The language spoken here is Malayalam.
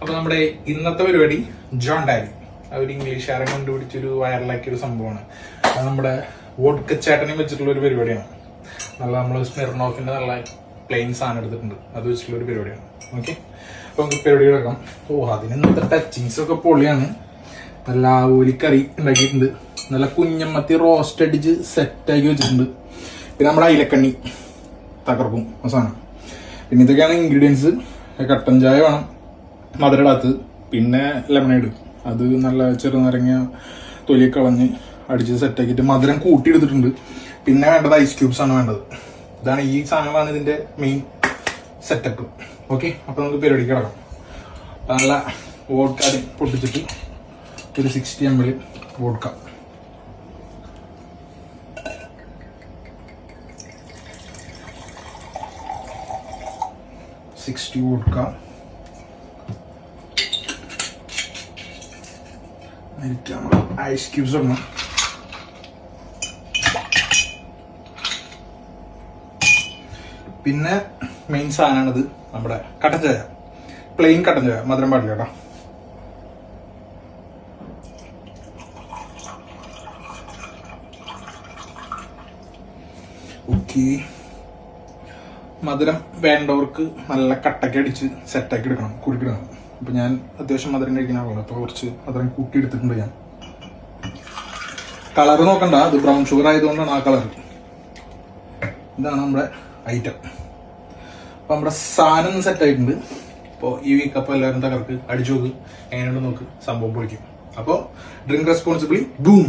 അപ്പൊ നമ്മുടെ ഇന്നത്തെ പരിപാടി ജോൺ ഡാരി ഒരു ഇംഗ്ലീഷുകാരൻ കണ്ടുപിടിച്ചൊരു വൈറലാക്കിയൊരു സംഭവമാണ്. അത് നമ്മുടെ വോഡ്ക ചേട്ടനെയും വെച്ചിട്ടുള്ള ഒരു പരിപാടിയാണ്. നല്ല നമ്മൾ സ്മിർനോഫിന്റെ നല്ല പ്ലെയിൻ സാധനം എടുത്തിട്ടുണ്ട്, അത് വെച്ചിട്ടുള്ള ഒരു പരിപാടിയാണ്. ഓക്കെ, അപ്പൊ നമുക്ക് പരിപാടി കിടക്കാം. അതിന് ഇന്നത്തെ ടച്ചിങ്സ് ഒക്കെ പൊളിയാണ്. നല്ല ആവോലിക്കറി ഉണ്ടാക്കിയിട്ടുണ്ട്, നല്ല കുഞ്ഞമ്മത്തി റോസ്റ്റ് അടിച്ച് സെറ്റാക്കി വെച്ചിട്ടുണ്ട്. പിന്നെ നമ്മുടെ അയിലക്കണ്ണി തകർക്കും സാധനം. പിന്നെ ഇതൊക്കെയാണ് ഇൻഗ്രീഡിയൻസ്. കട്ടൻ ചായ വേണം, മധുരടാത്ത്, പിന്നെ ലെമണേഡ്, അത് നല്ല ചെറുനാരങ്ങ തൊലി കളഞ്ഞ് അടിച്ച് സെറ്റാക്കിയിട്ട് മധുരം കൂട്ടിയെടുത്തിട്ടുണ്ട്. പിന്നെ വേണ്ടത് ഐസ് ക്യൂബ്സ് ആണ് വേണ്ടത്. ഇതാണ് ഈ സാധനങ്ങളാണ് ഇതിന്റെ മെയിൻ സെറ്റപ്പ്. ഓക്കെ, അപ്പൊ നമുക്ക് പരിപാടിക്ക് കിടക്കാം. നല്ല വോഡ്ക പൊട്ടിച്ചിട്ട് ഒരു 60 ml vodka, vodka, ice cubes ഇടണം. പിന്നെ മെയിൻ സാധനമാണിത്, നമ്മുടെ കട്ടൻ ചായ, പ്ലെയിൻ കട്ടൻ ചായ, മധുരം പാടില്ല കേട്ടോ. ഓക്കെ, മധുരം വേണ്ടവർക്ക് നല്ല കട്ടയ്ക്ക് അടിച്ച് സെറ്റാക്കി എടുക്കണം, കുറുക്കിടണം. അപ്പൊ ഞാൻ അത്യാവശ്യം മധുരം കഴിക്കുന്ന ആളാണ്, അപ്പൊ കുറച്ച് മധുരം കൂട്ടി എടുത്തിട്ടുണ്ട് ഞാൻ. കളർ നോക്കണ്ട, അത് ബ്രൗൺ ഷുഗർ ആയതുകൊണ്ടാണ് ആ കളർ. ഇതാണ് നമ്മുടെ ഐറ്റം. അപ്പൊ നമ്മുടെ സാധനം സെറ്റ് ആയിട്ടുണ്ട്. അപ്പോൾ ഈ വീക്ക് അപ്പോൾ എല്ലാവരും തകർക്ക് അടിച്ചു നോക്ക്, എങ്ങനെയുണ്ട് നോക്ക്, സംഭവം പൊളിക്കും. അപ്പോൾ ഡ്രിങ്ക് റെസ്പോൺസിബിളി. ബൂം.